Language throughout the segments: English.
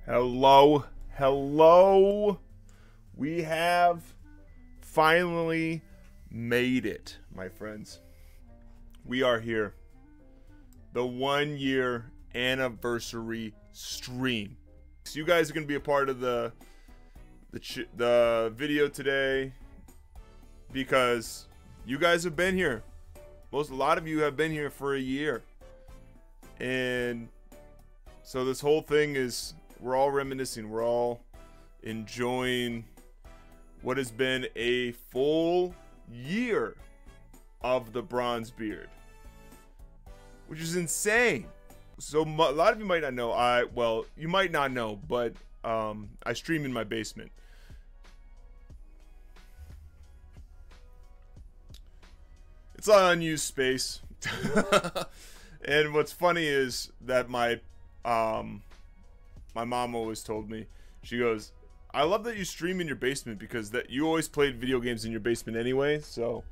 Hello, hello. We have finally made it, my friends. We are here. The 1 year anniversary stream. So you guys are going to be a part of the video today because you guys have been here. A lot of you have been here for a year. And so this whole thing is, we're all reminiscing. We're all enjoying what has been a full year of the Bronze Beard, which is insane. So a lot of you might not know. Well, you might not know, but I stream in my basement. It's an unused space. And what's funny is that my mom always told me, she goes, I love that you stream in your basement because that you always played video games in your basement anyway, so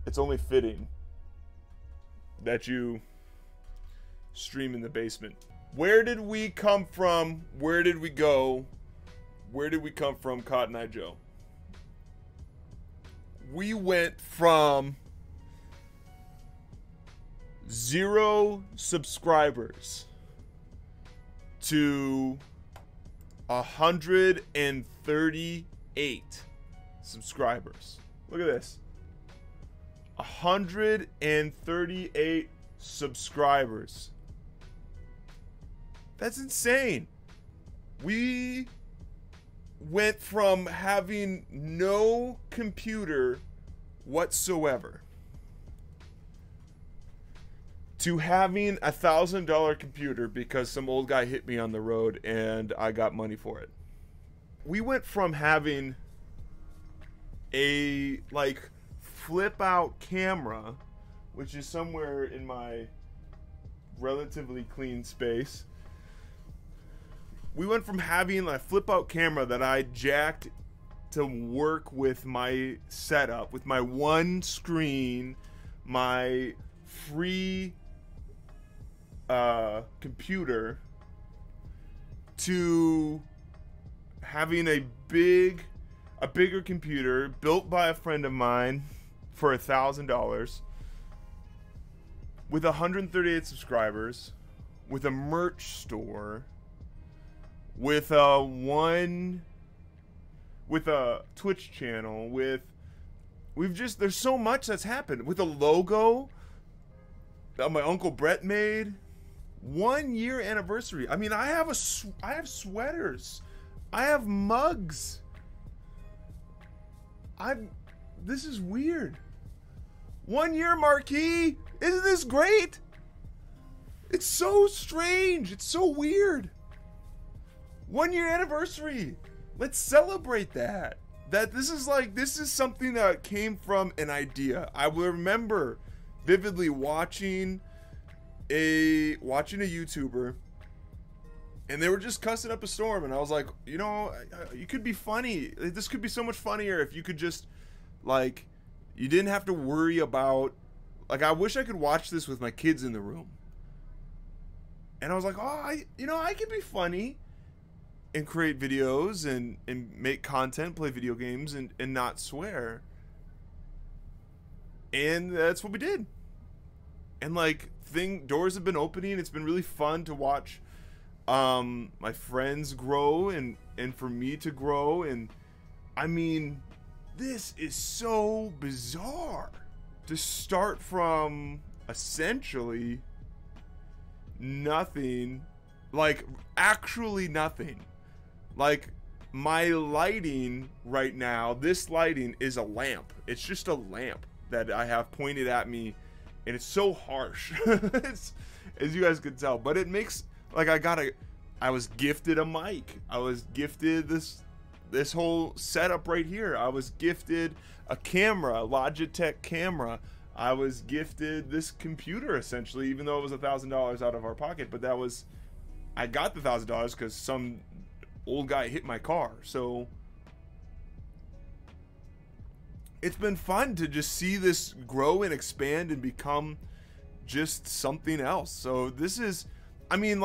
it's only fitting that you stream in the basement. Where did we come from? Where did we go? Where did we come from, Cotton Eye Joe? We went from 0 subscribers to 138 subscribers. Look at this. 138 subscribers. That's insane. We went from having no computer whatsoever to having a $1,000 computer because some old guy hit me on the road and I got money for it. We went from having a flip out camera, which is somewhere in my relatively clean space. We went from having a flip out camera that I jacked to work with my setup, with my one screen, my free computer, to having a bigger computer built by a friend of mine for $1,000 with 138 subscribers, with a merch store, with a Twitch channel, there's so much that's happened, with a logo that my Uncle Brett made. 1 year anniversary. I mean, I have sweaters. I have mugs. This is weird. 1 year, Marquis. Isn't this great? It's so strange. It's so weird. 1 year anniversary. Let's celebrate that. This is something that came from an idea. I will remember vividly watching a YouTuber, and they were just cussing up a storm, and I was like, you know, you could be funny. This could be so much funnier if you could just, you didn't have to worry about, I wish I could watch this with my kids in the room. And I was like, oh, I could be funny and create videos and make content, play video games, and not swear. And that's what we did. And doors have been opening. It's been really fun to watch my friends grow and for me to grow. And I mean, this is so bizarre to start from essentially nothing, actually nothing. My lighting right now, this lighting is a lamp. It's just a lamp that I have pointed at me, and it's so harsh, as you guys can tell. But it makes, I was gifted a mic. I was gifted this whole setup right here. I was gifted a camera, a Logitech camera. I was gifted this computer, essentially, even though it was $1,000 out of our pocket. But I got the $1,000 because some old guy hit my car. So it's been fun to just see this grow and expand and become just something else. So this is, I mean,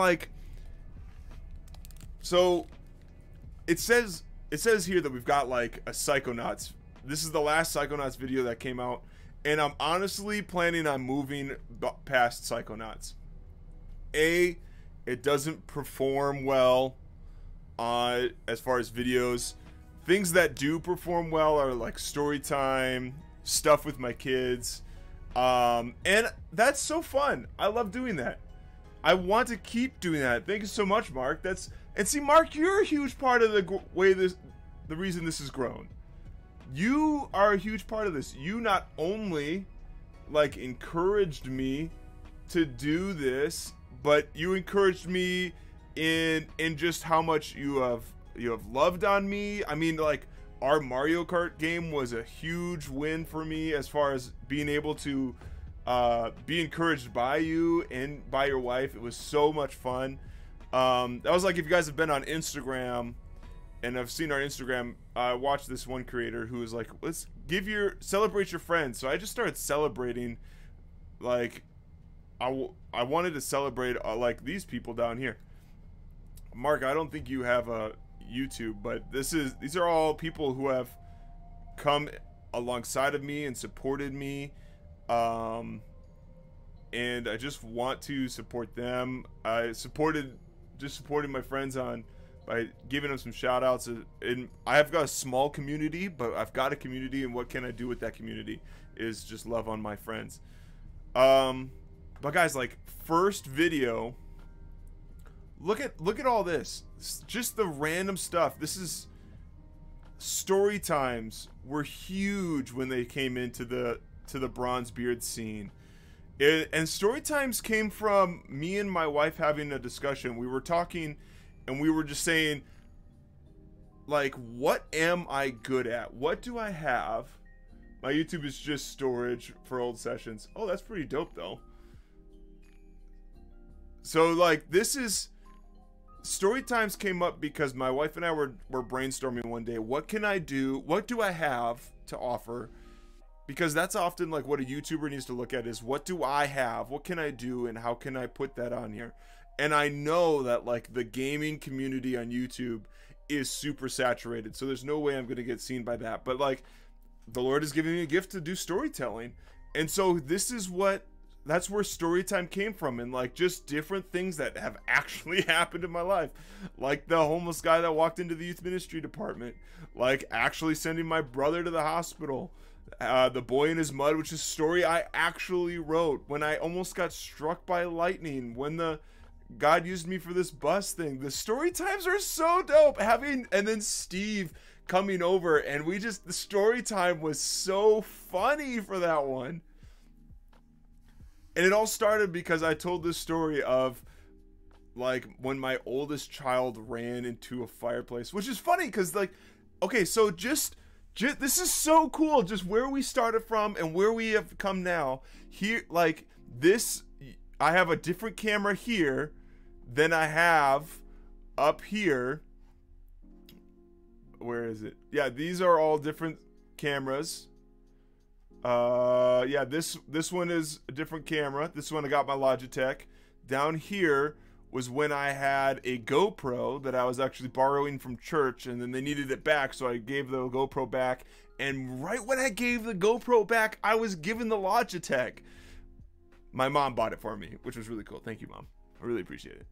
So it says here that we've got like a Psychonauts. This is the last Psychonauts video that came out, and I'm honestly planning on moving past Psychonauts. It doesn't perform well as far as videos. Things that do perform well are like story time, stuff with my kids, and that's so fun. I love doing that. I want to keep doing that. Thank you so much, Mark. And see, Mark, you're a huge part of the reason this has grown. You are a huge part of this. You not only like encouraged me to do this, but you encouraged me in just how much you have loved on me. I mean, like, our Mario Kart game was a huge win for me as far as being able to be encouraged by you and by your wife. It was so much fun. That was like, if you guys have been on Instagram and have seen our Instagram, I watched this one creator who was like, let's celebrate your friends. So I just started celebrating, like, I wanted to celebrate like these people down here. Mark, I don't think you have a YouTube, but these are all people who have come alongside of me and supported me, and I just want to support them. I supported my friends by giving them some shout outs, and I've got a small community, but I've got a community, and what can I do with that community is just love on my friends. But guys, like, first video, look at all this. Just the random stuff. This is story times were huge when they came into the Bronzebeard scene. And story times came from me and my wife having a discussion. We were talking and we were just saying, like, what am I good at? What do I have? My YouTube is just storage for old sessions. Oh, that's pretty dope though. So, like, this is story times came up because my wife and I were brainstorming one day. What can I do? What do I have to offer? Because that's often like what a YouTuber needs to look at is, what do I have? What can I do? And how can I put that on here? And I know that, like, the gaming community on YouTube is super saturated. So there's no way I'm going to get seen by that. But, like, the Lord has given me a gift to do storytelling. And so that's where story time came from, and like just different things that have actually happened in my life, like the homeless guy that walked into the youth ministry department, like actually sending my brother to the hospital, the boy in his mud, which is a story I actually wrote, when I almost got struck by lightning, when God used me for this bus thing. The story times are so dope. And then Steve coming over, and the story time was so funny for that one. And it all started because I told this story of, like, when my oldest child ran into a fireplace, which is funny because, like, okay, so just this is so cool, just where we started from and where we have come now. Here, like, this, I have a different camera here than I have up here. Where is it? Yeah, these are all different cameras. Yeah, this one is a different camera. This one I got my Logitech. Down here was when I had a GoPro that I was actually borrowing from church, and then they needed it back, so I gave the GoPro back. And right when I gave the GoPro back, I was given the Logitech. My mom bought it for me, which was really cool. Thank you, Mom. I really appreciate it.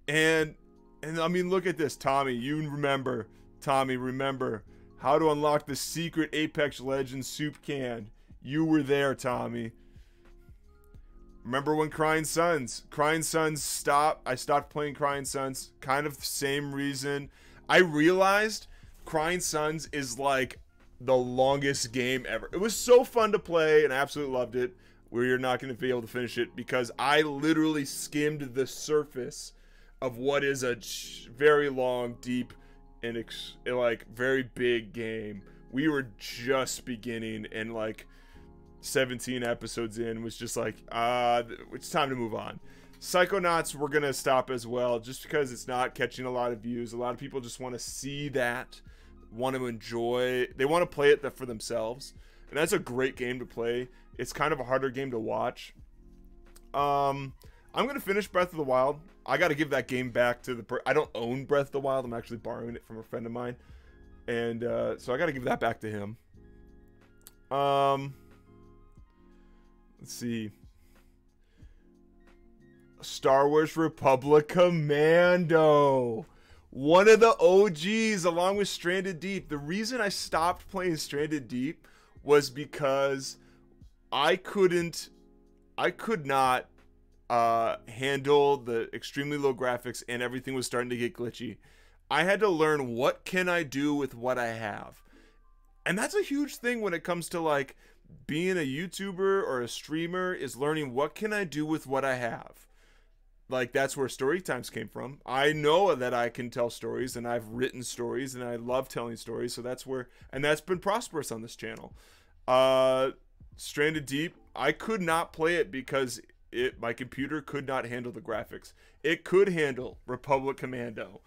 And I mean, look at this, Tommy. Remember how to unlock the secret Apex Legends soup can. You were there, Tommy. Remember when Crying Sons stopped? I stopped playing Crying Sons. Kind of the same reason. I realized Crying Sons is like the longest game ever. It was so fun to play, and I absolutely loved it. We're not going to be able to finish it because I literally skimmed the surface of what is a very long, deep, and like very big game. We were just beginning, and like 17 episodes in was just like, it's time to move on. Psychonauts, we're gonna stop as well, just because it's not catching a lot of views. A lot of people just want to see that, want to enjoy, they want to play it for themselves, and that's a great game to play. It's kind of a harder game to watch. I'm gonna finish Breath of the Wild. I got to give that game back to the I don't own Breath of the Wild. I'm actually borrowing it from a friend of mine, and so I got to give that back to him. Let's see. Star Wars Republic Commando. One of the OGs, along with Stranded Deep. The reason I stopped playing Stranded Deep was because I could not handle the extremely low graphics, and everything was starting to get glitchy. I had to learn, what can I do with what I have? And that's a huge thing when it comes to like being a YouTuber or a streamer, is learning, what can I do with what I have? Like, that's where story times came from. I know that I can tell stories, and I've written stories, and I love telling stories. So that's where, and that's been prosperous on this channel. Stranded Deep, I could not play it because my computer could not handle the graphics. It could handle Republic Commando.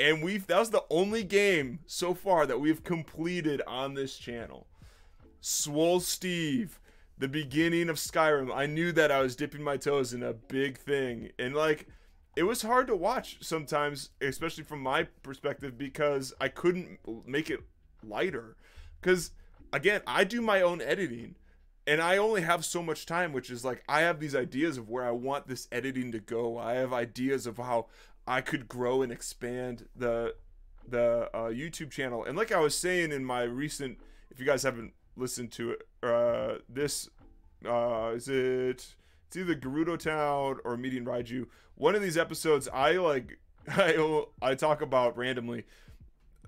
And that was the only game so far that we've completed on this channel. Swole Steve, the beginning of Skyrim. I knew that I was dipping my toes in a big thing. And like, it was hard to watch sometimes, especially from my perspective, because I couldn't make it lighter. Because again, I do my own editing, and I only have so much time, which is like, I have these ideas of where I want this editing to go. I have ideas of how I could grow and expand the YouTube channel. And like I was saying in my recent, if you guys haven't listened to it, it's either Gerudo Town or Meeting Raiju. One of these episodes, I talk about randomly,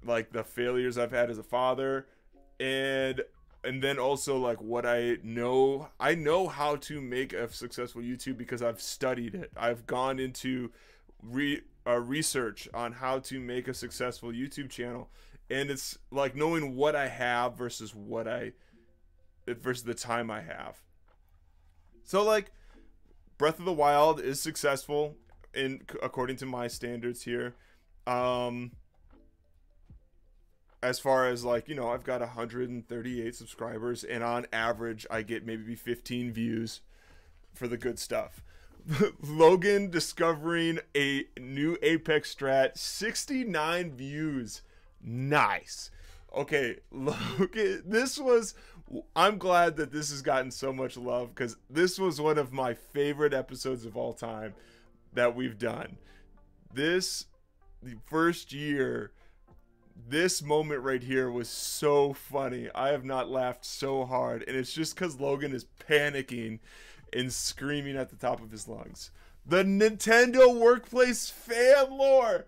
like, the failures I've had as a father, and then also like what I know how to make a successful YouTube because I've studied it. I've gone into research on how to make a successful YouTube channel, and it's like knowing what I have versus the time I have. So like, Breath of the Wild is successful according to my standards here. As far as like, you know, I've got 138 subscribers, and on average I get maybe 15 views for the good stuff. Logan discovering a new Apex strat, 69 views. Nice. Okay, Logan, I'm glad that this has gotten so much love, because this was one of my favorite episodes of all time that we've done. The first year, this moment right here was so funny. I have not laughed so hard, and it's just because Logan is panicking and screaming at the top of his lungs. The Nintendo Workplace fan lore.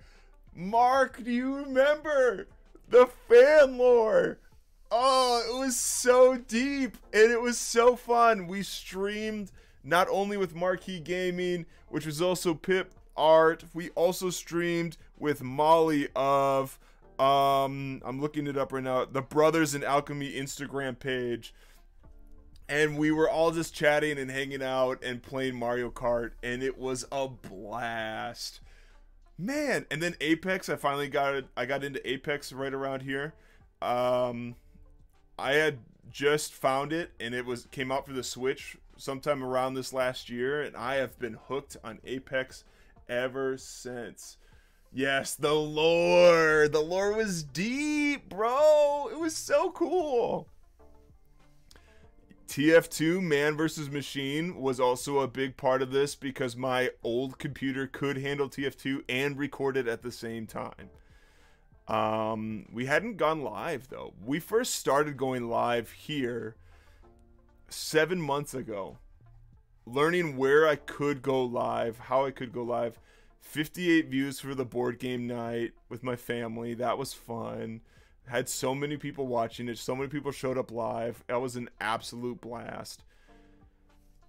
Mark, do you remember the fan lore? Oh, it was so deep, and it was so fun. We streamed not only with Marquee Gaming, which was also Pip Art. We also streamed with Molly of I'm looking it up right now, the Brothers in Alchemy Instagram page. And we were all just chatting and hanging out and playing Mario Kart, and it was a blast, man. And then Apex, I got into Apex right around here. I had just found it, and came out for the Switch sometime around this last year, and I have been hooked on Apex ever since. Yes, the lore was deep, bro. It was so cool. TF2, Man vs. Machine, was also a big part of this because my old computer could handle TF2 and record it at the same time. We hadn't gone live, though. We first started going live here 7 months ago. Learning where I could go live, how I could go live. 58 views for the board game night with my family. That was fun. Had so many people watching it. So many people showed up live. That was an absolute blast.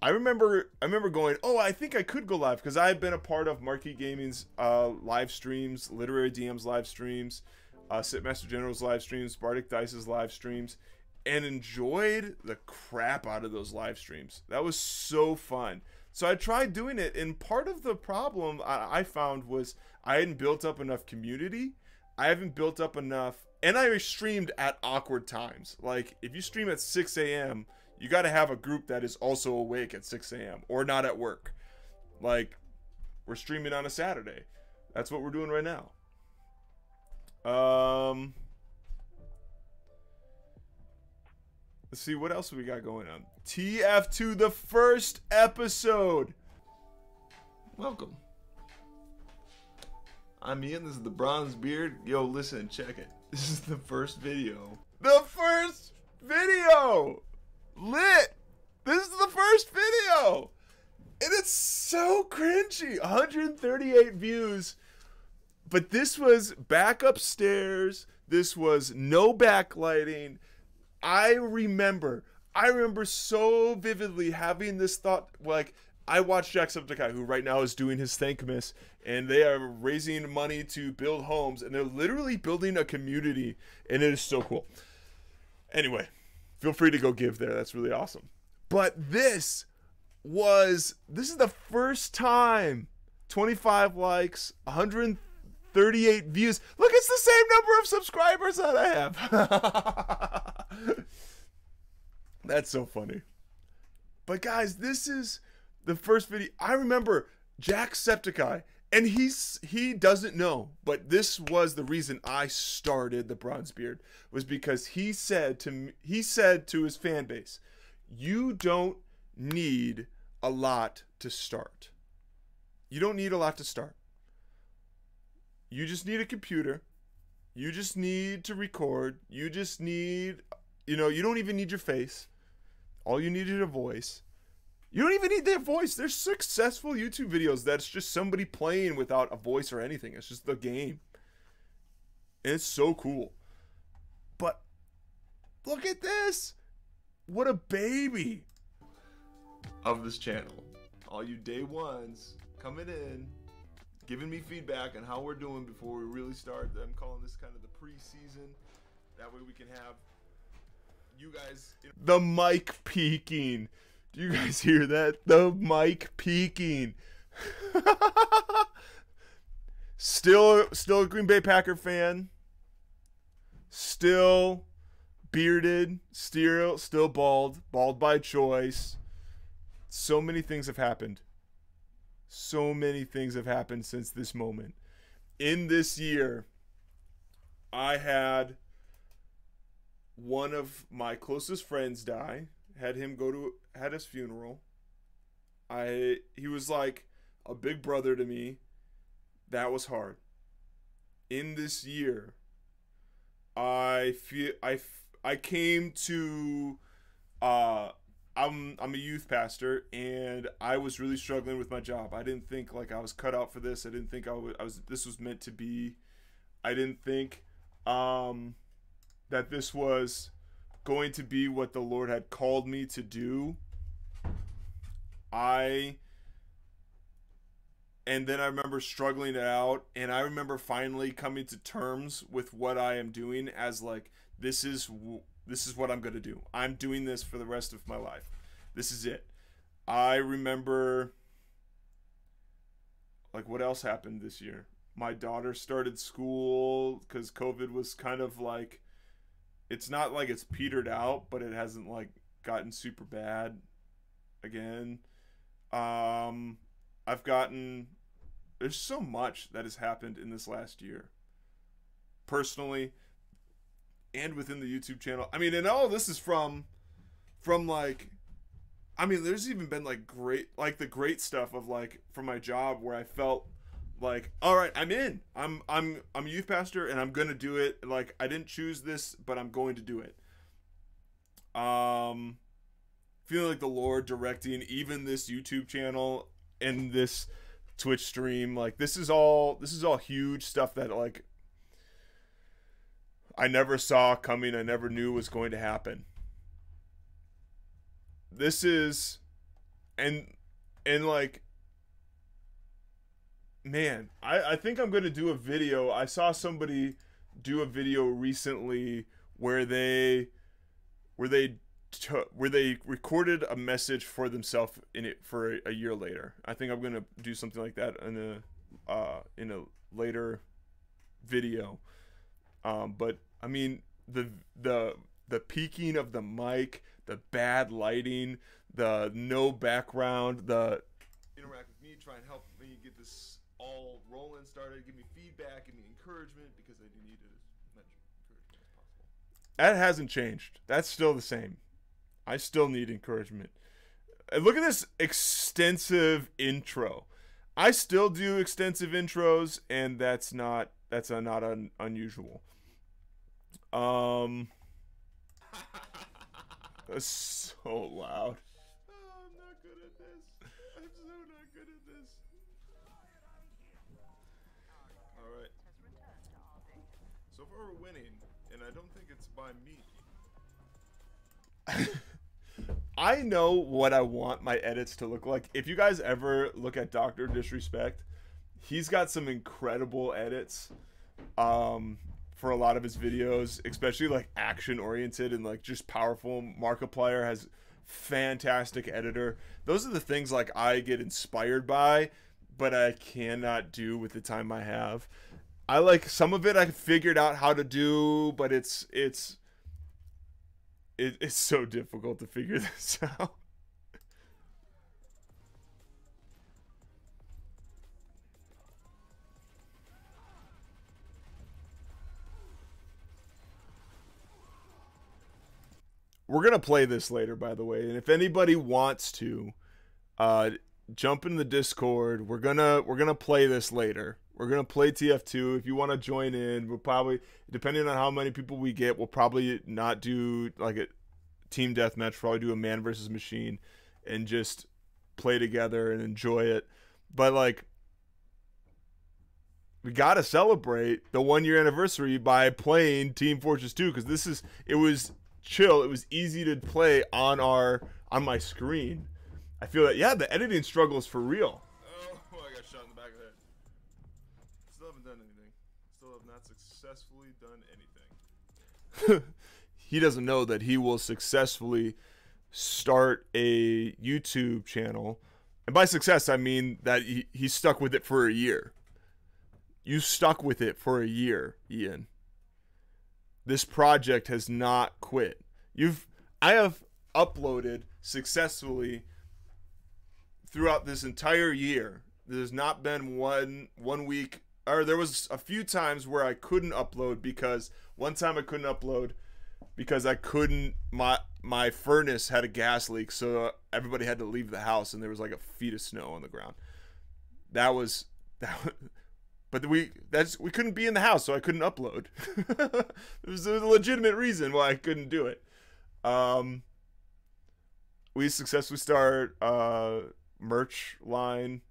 I remember going, oh, I think I could go live, because I had been a part of Marquee Gaming's live streams, Literary DM's live streams, Sitmaster General's live streams, Bardic Dice's live streams, and enjoyed the crap out of those live streams. That was so fun. So I tried doing it, and part of the problem I found was I hadn't built up enough community. I haven't built up enough, and I streamed at awkward times. Like, if you stream at 6 a.m., you got to have a group that is also awake at 6 a.m. or not at work. Like, we're streaming on a Saturday. That's what we're doing right now. Let's see what else we got going on. TF2, the first episode. Welcome. I'm Ian. This is the Bronze Beard. Yo, listen, check it. This is the first video. The first video! Lit! This is the first video! And it's so cringy. 138 views. But this was back upstairs. This was no backlighting. I remember so vividly having this thought, like, I watched Jacksepticeye, who right now is doing his Thankmas, and they are raising money to build homes, and they're literally building a community, and it is so cool. Anyway, feel free to go give there. That's really awesome. But this is the first time. 25 likes, 138 views. Look, it's the same number of subscribers that I have. That's so funny. But guys, this is the first video. I remember Jacksepticeye, and he doesn't know, but this was the reason I started the Bronze Beard, was because he said to his fan base, you don't need a lot to start. You don't need a lot to start. You just need a computer. You just need to record. You just need, you don't even need your face. All you need is a voice. You don't even need their voice. There's successful YouTube videos that's just somebody playing without a voice or anything. It's just the game. And it's so cool. But look at this. What a baby of this channel. All you day ones coming in, giving me feedback on how we're doing before we really start. I'm calling this kind of the preseason. That way we can have you guys. The mic peaking. Do you guys hear that? The mic peaking. Still a Green Bay Packer fan. Still bearded. Still bald. Bald by choice. So many things have happened. So many things have happened since this moment. In this year, I had one of my closest friends die. Had his funeral. He was like a big brother to me. That was hard. In this year, I came to I'm a youth pastor, and I was really struggling with my job. I didn't think like I was cut out for this. I didn't think this was meant to be. I didn't think that this was going to be what the Lord had called me to do. And then I remember struggling it out, and I remember finally coming to terms with what I am doing as like, this is what I'm going to do. I'm doing this for the rest of my life. This is it. I remember, like, what else happened this year? My daughter started school because COVID was kind of like, it's not like it's petered out, but it hasn't like gotten super bad again. There's so much that has happened in this last year, personally and within the YouTube channel. I mean, and all of this is from like, I mean, there's even been like the great stuff of like from my job where I felt like, all right, I'm in. I'm a youth pastor, and I'm gonna do it. Like, I didn't choose this, but I'm going to do it. Feeling like the Lord directing even this YouTube channel and this Twitch stream. Like, this is all huge stuff that like I never saw coming. I never knew was going to happen. This is, and like, man, I think I'm going to do a video. I saw somebody do a video recently where they recorded a message for themselves in it for a year later. I think I'm going to do something like that in a later video. But I mean, the peaking of the mic, the bad lighting, the no background, the interact with me try and help me get this all rolling started, give me feedback, give me encouragement, because I do need as much encouragement as possible. That hasn't changed. That's still the same. I still need encouragement. And look at this extensive intro. I still do extensive intros, and that's not unusual. That's so loud. Oh, I'm not good at this. I'm so not good at this. Alright. So far we're winning, and I don't think it's by me. I know what I want my edits to look like. If you guys ever look at Dr. Disrespect, he's got some incredible edits for a lot of his videos, especially like action oriented and like just powerful. Markiplier has fantastic editor. Those are the things like I get inspired by, but I cannot do with the time I have. I like some of it I figured out how to do, but it's so difficult to figure this out. We're gonna play this later, by the way, and if anybody wants to jump in the Discord, we're gonna play this later. We're gonna play TF2. If you want to join in, we'll probably, depending on how many people we get, we'll probably not do like a team deathmatch. Probably do a man versus machine and just play together and enjoy it. But like, we gotta celebrate the 1 year anniversary by playing Team Fortress 2, because it was chill. It was easy to play on my screen. I feel that, yeah, the editing struggle is for real. Oh, I got shot in the back of the head. Still haven't done anything. Still have not successfully done anything. He doesn't know that he will successfully start a YouTube channel. And by success, I mean that he stuck with it for a year. You stuck with it for a year, Ian. This project has not quit. I have uploaded successfully throughout this entire year. There's not been one week, or there was a few times where I couldn't upload, because one time I couldn't upload because I couldn't, my furnace had a gas leak, so everybody had to leave the house, and there was like a feet of snow on the ground. But we couldn't be in the house, so I couldn't upload. There's a legitimate reason why I couldn't do it. We successfully start merch line,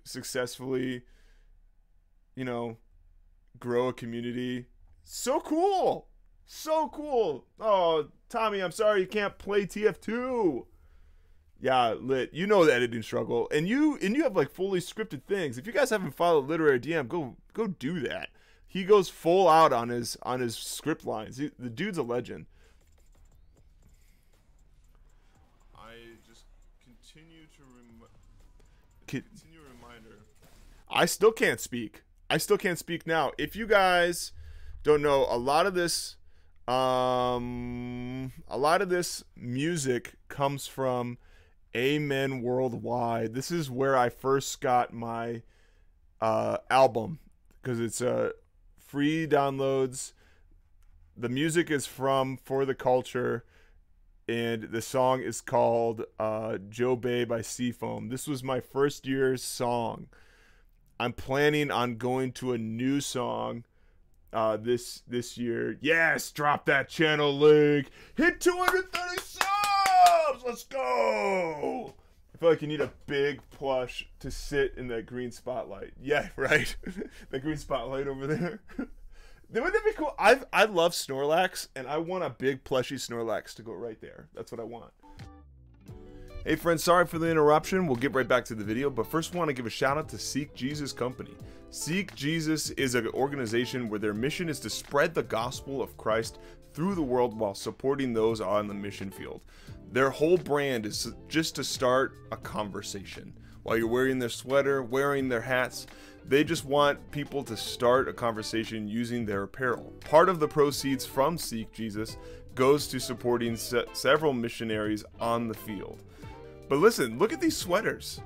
successfully, grow a community. So cool. So cool. Oh, Tommy, I'm sorry you can't play TF2. Yeah, lit. You know the editing struggle, and you have like fully scripted things. If you guys haven't followed Literary DM, go do that. He goes full out on his script lines. The dude's a legend. I just continue a reminder. I still can't speak. Now. If you guys don't know, a lot of this music comes from Amen Worldwide. This is where I first got my album, because it's free downloads. The music is from For the Culture, and the song is called Joe Bay by Seafoam. This was my first year's song. I'm planning on going to a new song this year. Yes, drop that channel link. Hit 230 subs. Let's go. I feel like you need a big plush to sit in that green spotlight. Yeah, right. The green spotlight over there. Wouldn't that be cool? I love Snorlax, and I want a big plushy Snorlax to go right there. That's what I want. Hey friends, sorry for the interruption. We'll get right back to the video, but first want to give a shout out to Seek Jesus Company. Seek Jesus is an organization where their mission is to spread the gospel of Christ through the world while supporting those on the mission field. Their whole brand is just to start a conversation. While you're wearing their sweater, wearing their hats, they just want people to start a conversation using their apparel. Part of the proceeds from Seek Jesus goes to supporting several missionaries on the field. But listen, look at these sweaters.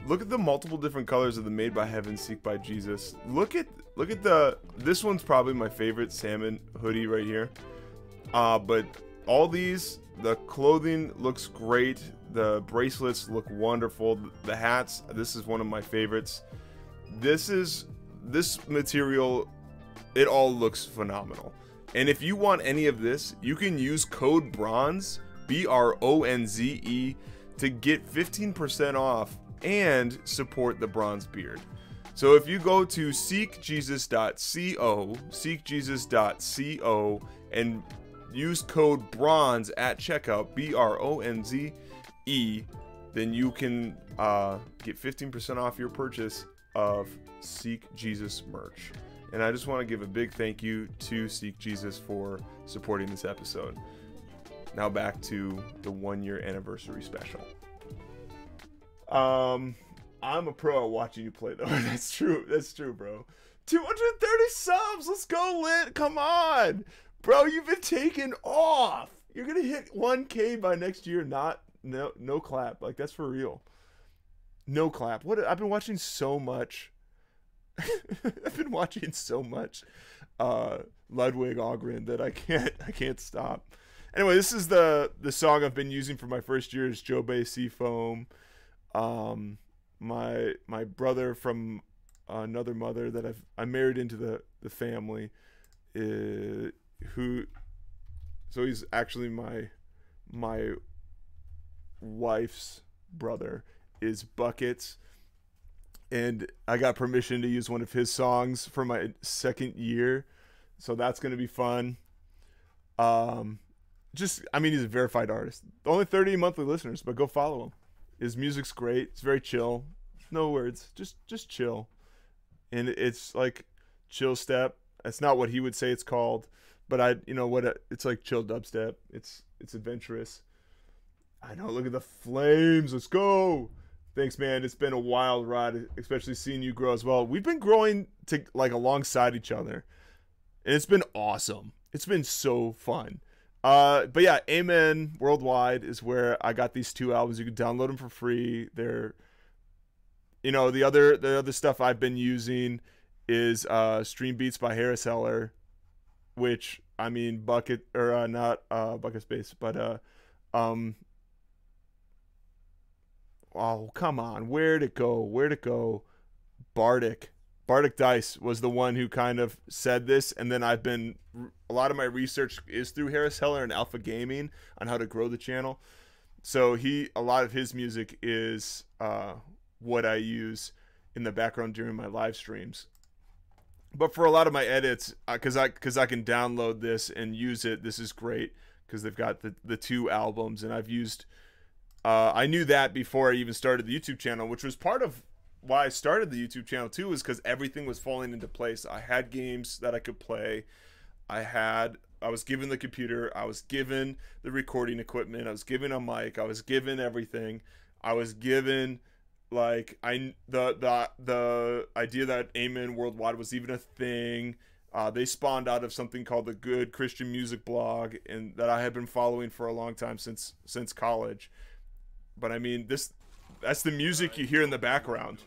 look at the multiple different colors of the Made by Heaven, Seek by Jesus. Look at this one's probably my favorite salmon hoodie right here. But all these, the clothing looks great. The bracelets look wonderful. The hats, this is one of my favorites. This material, it all looks phenomenal. And if you want any of this, you can use code BRONZE, BRONZE, to get 15% off and support the Bronze Beard. So if you go to seekjesus.co, and use code BRONZE at checkout, BRONZE, then you can get 15% off your purchase of Seek Jesus merch. And I just want to give a big thank you to Seek Jesus for supporting this episode. Now back to the 1-year anniversary special. I'm a pro at watching you play though. That's true, bro. 230 subs, let's go, Lit. Come on, bro, you've been taking off. You're gonna hit 1K by next year. No clap, like that's for real. No clap. What, I've been watching so much. Ludwig Ogren that I can't stop. Anyway, this is the song I've been using for my first year is Jobe Seafoam. My brother from another mother that I married into the family, so he's actually my wife's brother is Buckets, and I got permission to use one of his songs for my second year, so that's gonna be fun. I mean, he's a verified artist. Only 30 monthly listeners, but go follow him. His music's great. It's very chill. No words. Just chill. And it's like chill step. That's not what he would say it's called, but it's like chill dubstep. It's adventurous. I know. Look at the flames. Let's go. Thanks, man. It's been a wild ride, especially seeing you grow as well. We've been growing to like alongside each other, and it's been awesome. It's been so fun. But yeah, Amen Worldwide is where I got these 2 albums. You can download them for free. They're, the other stuff I've been using is Stream Beats by Harris Heller, which I mean Bucket not Bucket Space, but oh come on, where'd it go? Bardic Dice was the one who kind of said this, and then a lot of my research is through Harris Heller and Alpha Gaming on how to grow the channel. So a lot of his music is what I use in the background during my live streams. But for a lot of my edits, because I can download this and use it, this is great because they've got the 2 albums, and I've used. I knew that before I even started the YouTube channel, which was part of why I started the YouTube channel too, is because everything was falling into place. I had games that I could play. I was given the computer. I was given the recording equipment. I was given a mic. I was given everything. I was given the idea that Amen Worldwide was even a thing. They spawned out of something called the Good Christian Music Blog, and that I had been following for a long time since college. But I mean, that's the music you hear in the background.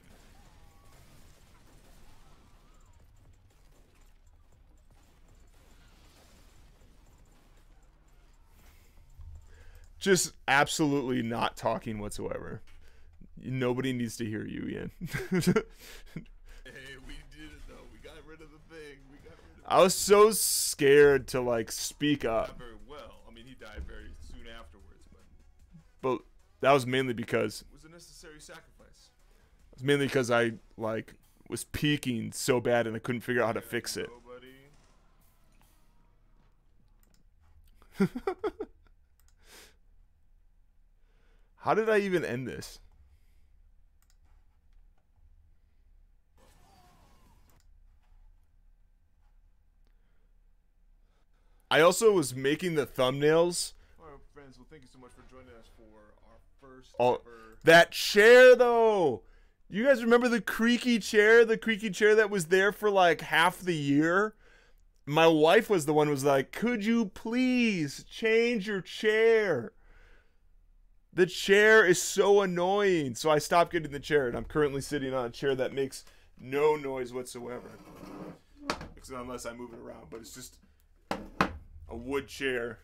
Just absolutely not talking whatsoever. Nobody needs to hear you, Ian. Hey, we did it though. We got rid of the thing. I was so scared to like speak up. Very well. I mean, he died very soon afterwards, but that was mainly because it was a necessary sacrifice. It was mainly because I like was peaking so bad and I couldn't figure out how to fix it. How did I even end this? I also was making the thumbnails. All right, friends. Well, thank you so much for joining us for our first ever. That chair, though. You guys remember the creaky chair? The creaky chair that was there for like half the year? My wife was the one who was like, could you please change your chair? The chair is so annoying. So I stopped getting the chair, and I'm currently sitting on a chair that makes no noise whatsoever. Unless I move it around, but it's just a wood chair.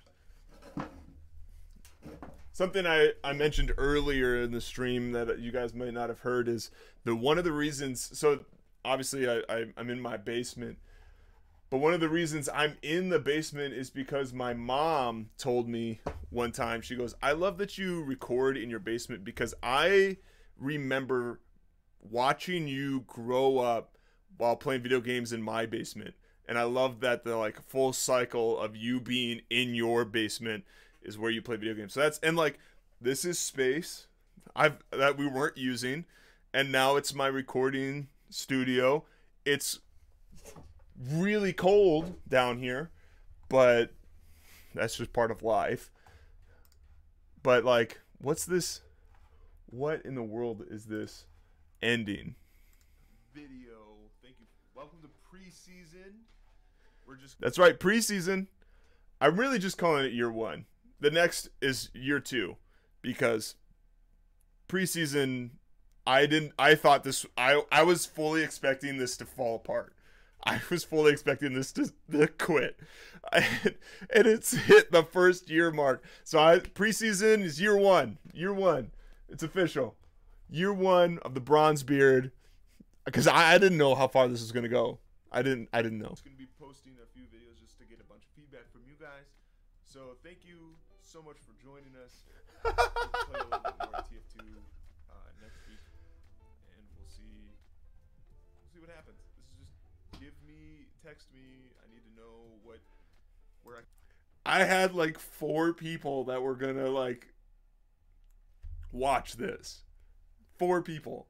Something I mentioned earlier in the stream that you guys might not have heard is one of the reasons, so obviously I'm in my basement, but one of the reasons I'm in the basement is because my mom told me one time, she goes, I love that you record in your basement because I remember watching you grow up while playing video games in my basement. And I love that the like full cycle of you being in your basement is where you play video games. So that's, and like, this is space that we weren't using, and now it's my recording studio. It's really cold down here, but that's just part of life. But like, what's this? What in the world is this ending? Video. Thank you. Welcome to preseason. That's right, preseason. I'm really just calling it year one. The next is year two, because preseason, I thought this, I was fully expecting this to fall apart. I was fully expecting this to quit. And it's hit the first year mark. So preseason is year one. Year one. It's official. Year one of the Bronze Beard. Because I didn't know how far this was going to go. I didn't know. It's going to be posting a few videos just to get a bunch of feedback from you guys. So thank you so much for joining us. We'll play a little bit more TF2 next week, and we'll see what happens. This is just text me. I need to know where I had like 4 people that were gonna like watch this. 4 people.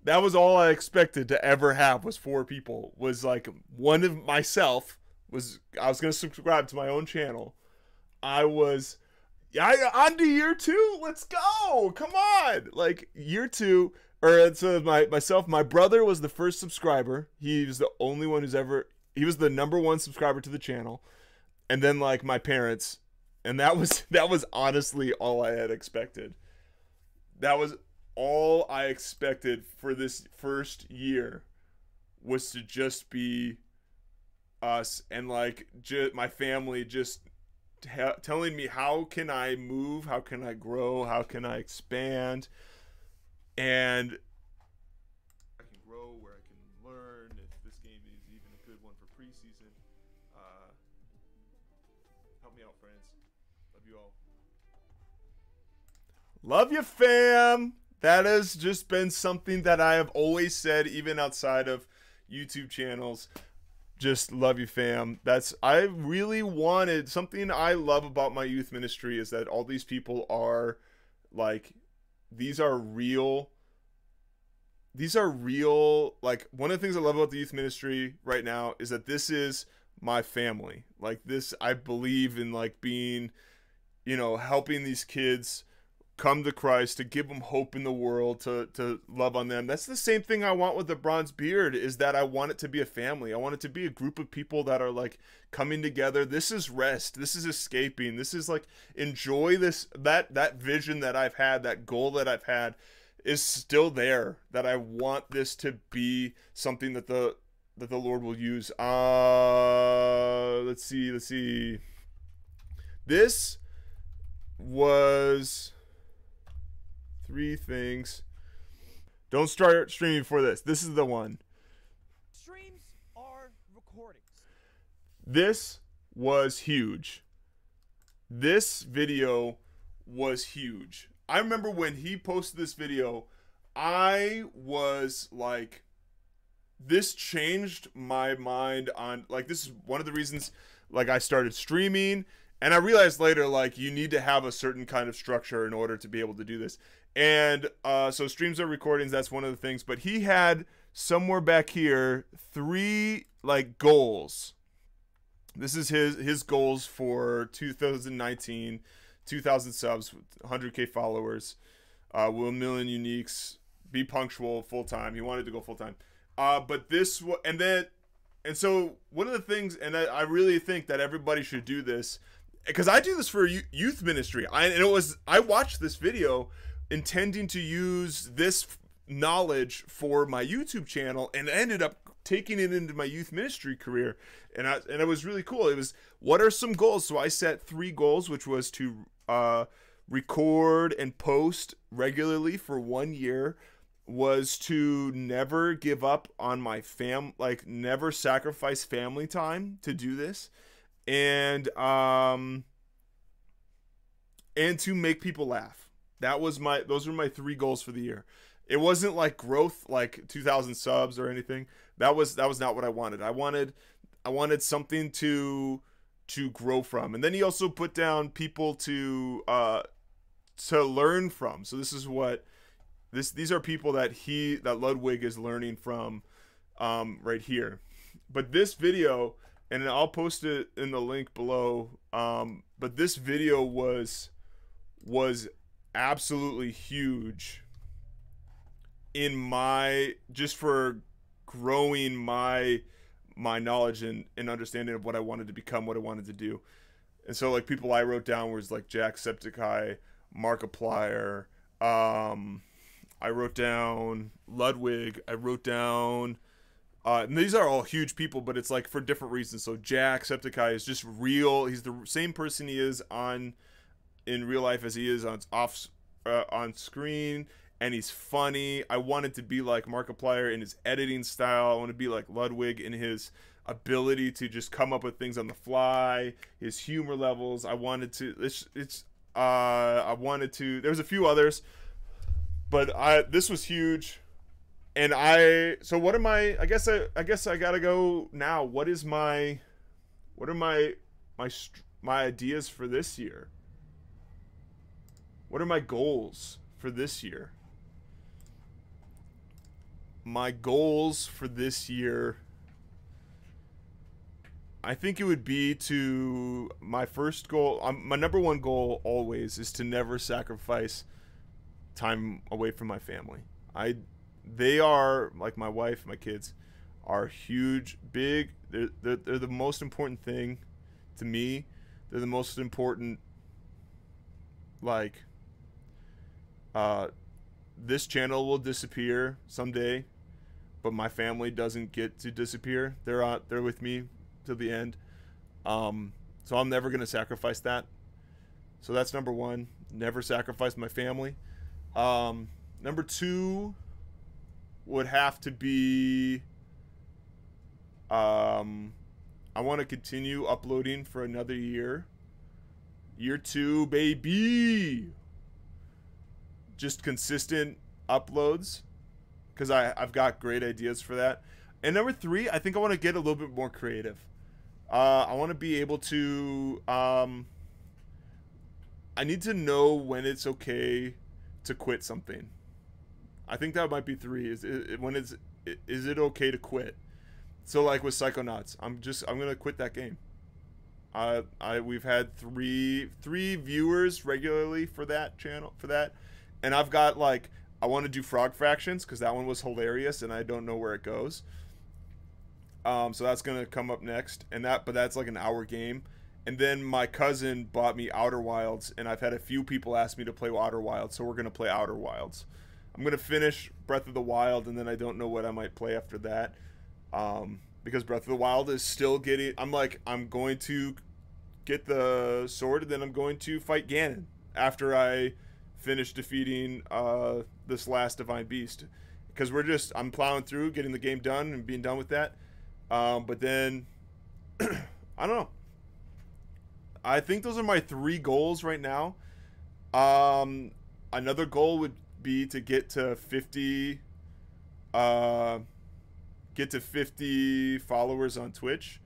That was all I expected to ever have, was 4 people. Was like one of myself was, I was gonna subscribe to my own channel. On to year 2. Let's go. Come on. Like year 2, or so myself, my brother was the first subscriber. He was the only one he was the #1 subscriber to the channel. And then like my parents, and that was honestly all I had expected. That was all I expected for this first year, was to just be us, and like my family just telling me, how can I move, how can I grow, how can I expand, and I can grow, where I can learn, if this game is even a good one for preseason. Help me out, friends. Love you all. Love you, fam. That has just been something that I have always said, even outside of YouTube channels. Just love you, fam. I really wanted, something I love about my youth ministry is that all these people are like, these are real, like, one of the things I love about the youth ministry right now is that this is my family. Like this, I believe in like being, helping these kids come to Christ, to give them hope in the world, to love on them. That's the same thing I want with the Bronze Beard, is that I want it to be a family. I want it to be a group of people that are like coming together. This is rest. This is escaping. This is like, enjoy this, that vision that I've had, that goal that I've had is still there, that I want this to be something that the Lord will use. Let's see. This was 3 things. Don't start streaming for this. This is the one. Streams are recordings. This was huge. This video was huge. I remember when he posted this video, I was like, this changed my mind on, like, this is one of the reasons, like, I started streaming. And I realized later, like, you need to have a certain kind of structure in order to be able to do this. And so streams are recordings. That's one of the things. But he had somewhere back here 3 like goals. This is his goals for 2019, 2,000 subs, 100K followers, 1 million uniques, be punctual, full time. He wanted to go full time. But this, and so one of the things, and I really think that everybody should do this. because I do this for youth ministry. I watched this video intending to use this knowledge for my YouTube channel, and ended up taking it into my youth ministry career, and it was really cool. It was, what are some goals? So I set 3 goals, which was to record and post regularly for 1 year, was to never give up on my never sacrifice family time to do this, and to make people laugh. Those were my 3 goals for the year. It wasn't like growth, like 2,000 subs or anything. That was not what I wanted. I wanted something to grow from. And then he also put down people to learn from. So this is what these are people that Ludwig is learning from right here. But this video, and I'll post it in the link below, but this video was absolutely huge just for growing my knowledge and understanding of what I wanted to become, what I wanted to do. And so like people I wrote down was like Jacksepticeye, Markiplier, I wrote down Ludwig, I wrote down and these are all huge people, but it's like for different reasons. So Jacksepticeye is just real. He's the same person he is in real life as he is on screen, and he's funny. I wanted to be like Markiplier in his editing style. I want to be like Ludwig in his ability to just come up with things on the fly, his humor levels. I wanted to. There's a few others, but this was huge. And so what am I guess I gotta go now. What are my ideas for this year? What are my goals for this year? My goals for this year, I think it would be my first goal, my number 1 goal always is to never sacrifice time away from my family. They are, like my wife, my kids, are huge, big. They're the most important thing to me. They're the most important, like, this channel will disappear someday, but my family doesn't get to disappear. They're with me till the end. So I'm never going to sacrifice that. So that's number 1, never sacrifice my family. Number 2 would have to be, I want to continue uploading for another year. Year 2, baby. Just consistent uploads, because I've got great ideas for that. And number 3, I think I want to get a little bit more creative. I want to be able to, I need to know when it's okay to quit something. I think that might be 3. Is it okay to quit? So like with Psychonauts, I'm gonna quit that game. We've had three viewers regularly for that channel, and I've got, like, I want to do Frog Fractions because that one was hilarious and I don't know where it goes. So that's gonna come up next, but that's like an hour game. And then my cousin bought me Outer Wilds, and I've had a few people ask me to play Outer Wilds, so we're gonna play Outer Wilds. I'm gonna finish Breath of the Wild, and then I don't know what I might play after that, because Breath of the Wild is still getting. I'm going to get the sword, and then I'm going to fight Ganon after I finish defeating this last divine beast, because I'm plowing through, getting the game done, and being done with that. But then I don't know. I think those are my 3 goals right now. Another goal would be to get to 50 followers on Twitch,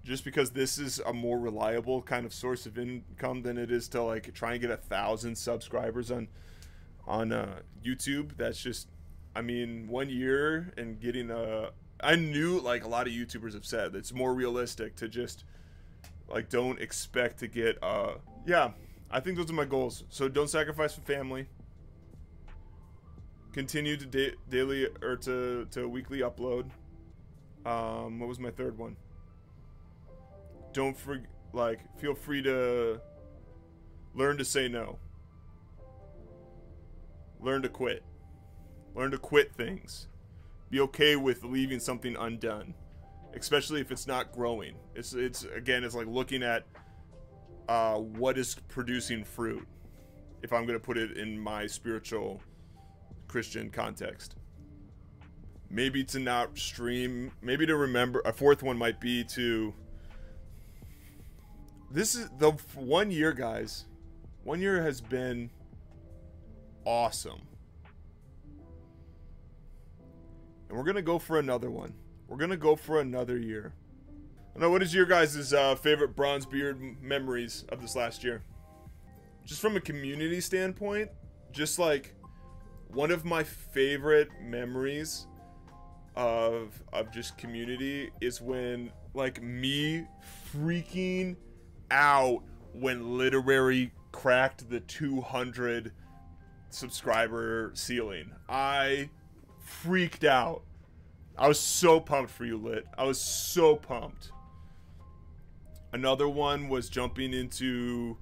just because this is a more reliable kind of source of income than it is to like try and get 1,000 subscribers on YouTube. That's just, I mean, 1 year and getting I knew, like a lot of YouTubers have said, it's more realistic to just like don't expect to get yeah, I think those are my goals. So don't sacrifice for family. Continue to daily or to weekly upload. What was my 3rd one? like, feel free to learn to say no. Learn to quit. Learn to quit things. Be okay with leaving something undone, especially if it's not growing. It's again, it's like looking at what is producing fruit, if I'm going to put it in my spiritual Christian context. Maybe to not stream, maybe to remember. A fourth one might be to, this is the 1 year, guys. 1 year has been awesome. And we're going to go for another one. We're going to go for another year. I know, what is your guys' favorite Bronze Beard memories of this last year? Just from a community standpoint, just like one of my favorite memories of just community is when, like, me freaking out when Literary cracked the 200 subscriber ceiling. I freaked out. I was so pumped for you, Lit. I was so pumped. Another one was jumping into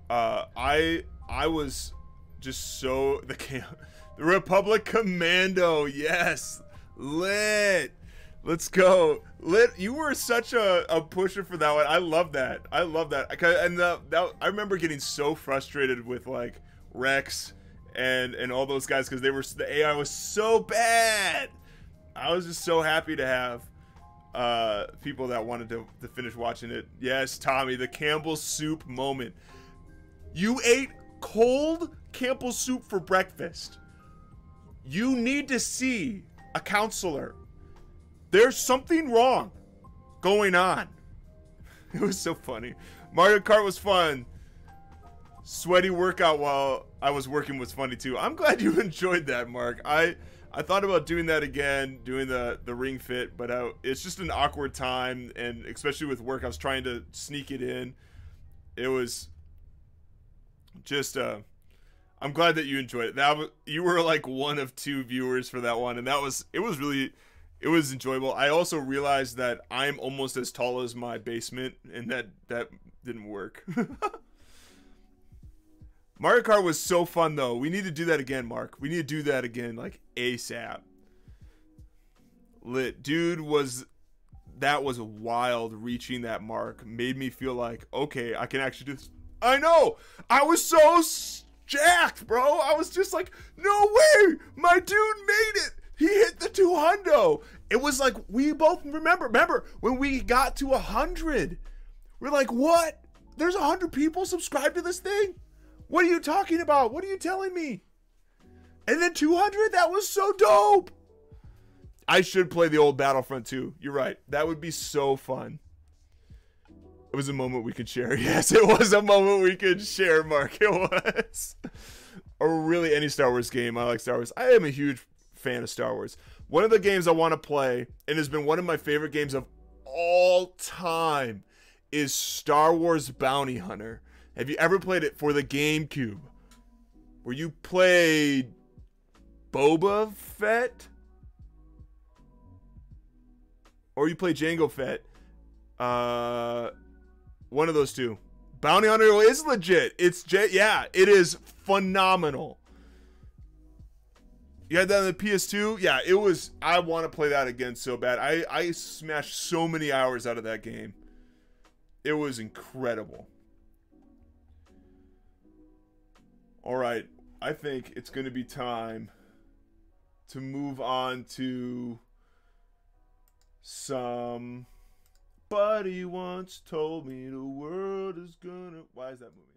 I was just so the Republic Commando. Yes. Lit. Let's go. Lit, you were such a pusher for that one. I love that. I love that. And I remember getting so frustrated with, like, Rex and all those guys, because the AI was so bad. I was just so happy to have people that wanted to finish watching it. Yes, Tommy, the Campbell's soup moment. You ate cold Campbell's soup for breakfast. You need to see a counselor. There's something wrong going on. It was so funny. Mario Kart was fun. Sweaty workout while I was working was funny too. I'm glad you enjoyed that, Mark. I thought about doing that again, doing the ring fit, but it's just an awkward time, and especially with work, I was trying to sneak it in. It was just I'm glad that you enjoyed it. You were like one of 2 viewers for that one, and it was enjoyable. I also realized that I'm almost as tall as my basement, and that didn't work. Mario Kart was so fun, though. We need to do that again, Mark. We need to do that again, like, ASAP. Lit. Dude, that was wild, reaching that mark. Made me feel like, okay, I can actually do this. I know! I was so jacked, bro! I was just like, no way! My dude made it! He hit the 200! It was like, we both remember when we got to 100. We're like, what? There's 100 people subscribed to this thing? What are you talking about? What are you telling me? And then 200? That was so dope. I should play the old Battlefront 2. You're right. That would be so fun. It was a moment we could share. Yes, it was a moment we could share, Mark. It was. Or really any Star Wars game. I like Star Wars. I am a huge fan of Star Wars. One of the games I want to play, and has been one of my favorite games of all time, is Star Wars Bounty Hunter. Have you ever played it for the GameCube? Where you played Boba Fett? Or you play Jango Fett? One of those two. Bounty Hunter is legit. Yeah, it is phenomenal. You had that on the PS2? Yeah, it was. I want to play that again so bad. I smashed so many hours out of that game. It was incredible. Alright, I think it's going to be time to move on to Somebody once told me the world is gonna... Why is that moving?